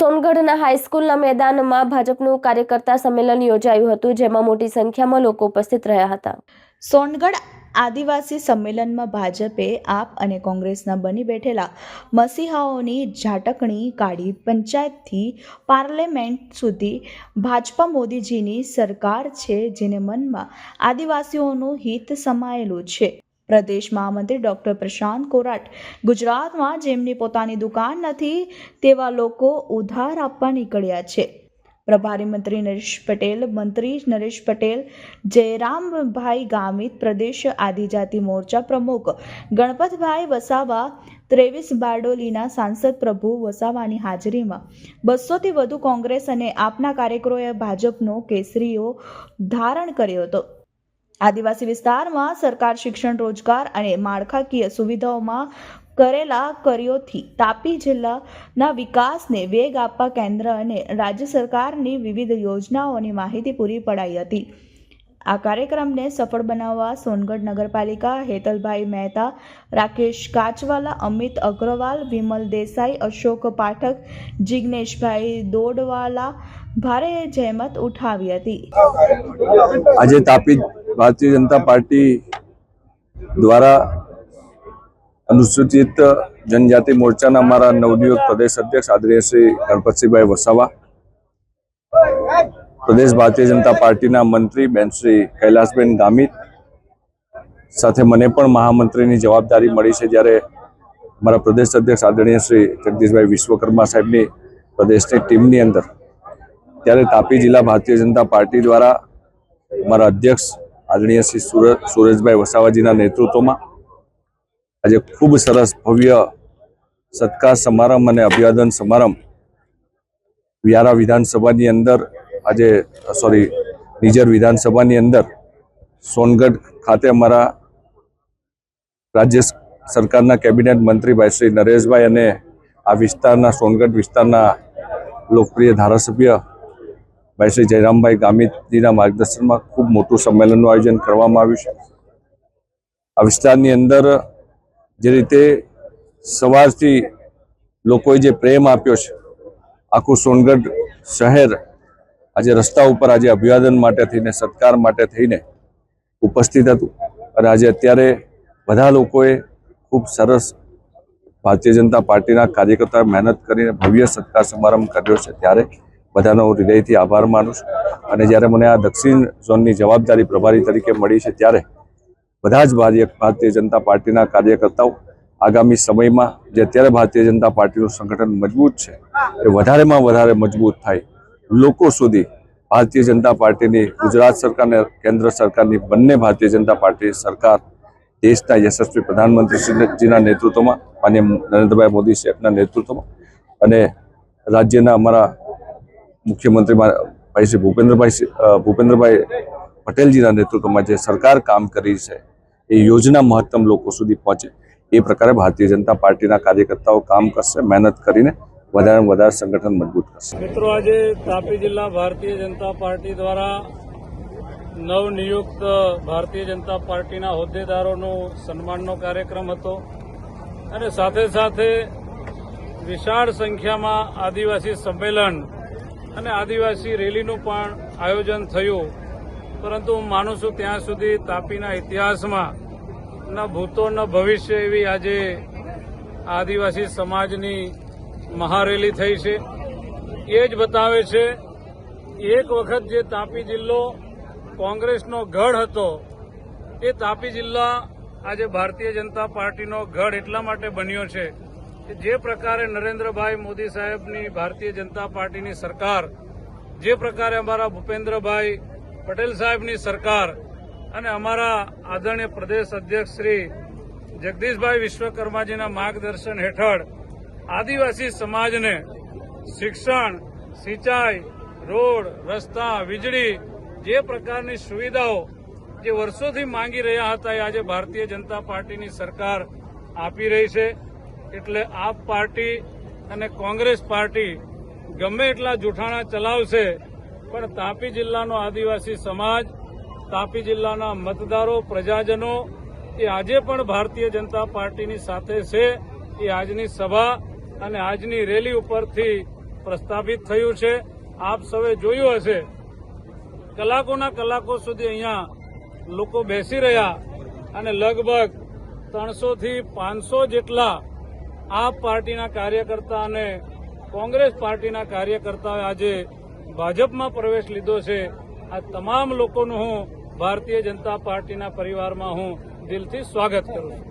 સોનગઢના હાઈસ્કૂલના મેદાનમાં ભાજપનું કાર્યકર્તા સંમેલન યોજાયું હતું, જેમાં મોટી સંખ્યામાં લોકો ઉપસ્થિત રહ્યા હતા. સોનગઢ આદિવાસી સંમેલનમાં ભાજપે આપ અને કોંગ્રેસના બની બેઠેલા મસીહાઓની ઝાટકણી કાઢી પંચાયતથી પાર્લામેન્ટ સુધી ભાજપા મોદીજીની સરકાર છે, જેને મનમાં આદિવાસીઓનું હિત સમાયેલું છે. પ્રદેશ મહામંત્રી ડૉક્ટર પ્રશાંત કોરાટ ગુજરાતમાં જેમની પોતાની દુકાન નથી તેવા લોકો ઉધાર આપવા નીકળ્યા છે. પ્રભારી મંત્રી નરેશ પટેલ, મંત્રી નરેશ પટેલ, જયરામભાઈ ગામિત, પ્રદેશ આદિજાતિ મોરચા પ્રમુખ ગણપતભાઈ વસાવા, 23 બારડોલીના સાંસદ પ્રભુ વસાવાની હાજરીમાં 200થી વધુ કોંગ્રેસ અને આપના કાર્યકરોએ ભાજપનો કેસરીઓ ધારણ કર્યો હતો. આદિવાસી વિસ્તારમાં સરકાર શિક્ષણ, રોજગાર અને માળખાકીય સુવિધાઓમાં કરેલા કાર્યોથી તાપી જિલ્લાના વિકાસને વેગ આપવા કેન્દ્ર અને રાજ્ય સરકારની વિવિધ યોજનાઓની માહિતી પૂરી પડાઈ હતી. આ કાર્યક્રમને સફળ બનાવવા સોનગઢ નગરપાલિકા, હેતલભાઈ મહેતા, રાકેશ કાચવાલા, અમિત અગ્રવાલ, વિમલ દેસાઈ, અશોક પાઠક, જિગ્નેશભાઈ દોડવાલા ભારે જહેમત ઉઠાવી હતી. આજે તાપી ભારતીય જનતા પાર્ટી દ્વારા અનુસૂચિત જનજાતિ મોરચાના અમારા નવનિયુક્ત પ્રદેશ અધ્યક્ષ આદરણીય શ્રી ગણપતસિંહભાઈ વસાવા, પ્રદેશ ભારતીય જનતા પાર્ટીના મંત્રી બેન શ્રી કૈલાસબેન ગામિત સાથે મને પણ મહામંત્રીની જવાબદારી મળી છે, જ્યારે અમારા પ્રદેશ અધ્યક્ષ આદરણીય શ્રી જગદીશભાઈ વિશ્વકર્મા સાહેબની પ્રદેશની ટીમની અંદર, ત્યારે તાપી જિલ્લા ભારતીય જનતા પાર્ટી દ્વારા અમારા અધ્યક્ષ આદરણીય શ્રી સુરેશભાઈ વસાવાજીના નેતૃત્વમાં આજે ખૂબ સરસ ભવ્ય સત્કાર સમારંભ અને અભિવાદન સમારંભ વ્યારા વિધાનસભાની અંદર નિઝર વિધાનસભાની અંદર સોનગઢ ખાતે અમારા રાજ્ય સરકારના કેબિનેટ મંત્રી ભાઈ શ્રી નરેશભાઈ અને આ વિસ્તારના સોનગઢ વિસ્તારના લોકપ્રિય ધારાસભ્ય ભાઈ શ્રી જયરામભાઈ ગામિતજીના માર્ગદર્શનમાં ખૂબ મોટું સંમેલનનું આયોજન કરવામાં આવ્યું છે. આ વિસ્તારની અંદર જે રીતે સવારથી લોકોએ જે પ્રેમ આપ્યો છે, આખું સોનગઢ શહેર આજે રસ્તા ઉપર આજે અભિવાદન માટે થઈને, સત્કાર માટે થઈને ઉપસ્થિત હતું. અને આજે અત્યારે બધા લોકોએ ખૂબ સરસ ભારતીય જનતા પાર્ટીના કાર્યકર્તાઓએ મહેનત કરીને ભવ્ય સત્કાર સમારંભ કર્યો છે, ત્યારે બધાનો હું હૃદયથી આભાર માનું છું. અને જ્યારે મને આ દક્ષિણ ઝોનની જવાબદારી પ્રભારી તરીકે મળી છે, ત્યારે બધા જ ભારતીય જનતા પાર્ટીના કાર્યકર્તાઓ આગામી સમયમાં જે અત્યારે ભારતીય જનતા પાર્ટીનું સંગઠન મજબૂત છે, એ વધારેમાં વધારે મજબૂત થાય, લોકો સુધી ભારતીય જનતા પાર્ટીની ગુજરાત સરકાર અને કેન્દ્ર સરકારની બંને ભારતીય જનતા પાર્ટી સરકાર દેશના યશસ્વી પ્રધાનમંત્રીજીના નેતૃત્વમાં, માનનીય નરેન્દ્રભાઈ મોદી સાહેબના નેતૃત્વમાં અને રાજ્યના અમારા મુખ્યમંત્રી ભાઈ શ્રી ભૂપેન્દ્રભાઈ પટેલજીના નેતૃત્વમાં જે સરકાર કામ કરી છે, એ યોજના મહત્તમ લોકો સુધી પહોંચે એ પ્રકારે ભારતીય જનતા પાર્ટીના કાર્યકર્તાઓ કામ કરશે, મહેનત કરીને વધારે વધારે સંગઠન મજબૂત કરશે. મિત્રો, આજે તાપી જિલ્લા ભારતીય જનતા પાર્ટી દ્વારા નવનિયુક્ત ભારતીય જનતા પાર્ટીના હોદ્દેદારોનો સન્માનનો કાર્યક્રમ હતો અને સાથે સાથે વિશાળ સંખ્યામાં આદિવાસી સંમેલન અને આદિવાસી રેલીનું પણ આયોજન થયું. પરંતુ હું માનું છું ત્યાં સુધી તાપીના ઇતિહાસમાં ન ભૂતો ન ભવિષ્ય એવી આજે આદિવાસી સમાજની મહારેલી થઈ છે. એ જ બતાવે છે એક વખત જે તાપી જિલ્લો કોંગ્રેસનો ગઢ હતો, એ તાપી જિલ્લા આજે ભારતીય જનતા પાર્ટીનો ગઢ એટલા માટે બન્યો છે કે જે પ્રકારે નરેન્દ્રભાઈ મોદી સાહેબની ભારતીય જનતા પાર્ટીની સરકાર, જે પ્રકારે અમારા ભૂપેન્દ્રભાઈ પટેલ સાહેબની સરકાર અને અમારા આદરણીય પ્રદેશ અધ્યક્ષ શ્રી જગદીશભાઈ વિશ્વકર્માજીના માર્ગદર્શન હેઠળ આદિવાસી સમાજને શિક્ષણ, સિંચાઈ, રોડ, રસ્તા, વીજળી જે પ્રકારની સુવિધાઓ જે વર્ષોથી માંગી રહ્યા હતા, એ આજે ભારતીય જનતા પાર્ટીની સરકાર આપી રહી છે. એટલે આપ પાર્ટી અને કોંગ્રેસ પાર્ટી ગમે એટલા જૂઠાણા ચલાવશે, પણ તાપી જિલ્લાનો આદિવાસી સમાજ, તાપી જિલ્લાના મતદારો, પ્રજાજનો એ આજે પણ ભારતીય જનતા પાર્ટીની સાથે છે. એ આજની સભા અને આજની રેલી ઉપરથી પ્રસ્થાપિત થયું છે. આપ સૌએ જોયું હશે, કલાકોના કલાકો સુધી અહીંયા લોકો બેસી રહ્યા અને લગભગ 300 થી 500 જેટલા આપ પાર્ટીના કાર્યકર્તા અને કોંગ્રેસ પાર્ટીના કાર્યકર્તાઓએ આજે ભાજપમાં પ્રવેશ લીધો છે. આ તમામ લોકોનું હું ભારતીય જનતા પાર્ટીના પરિવારમાં હું દિલથી સ્વાગત કરું છું.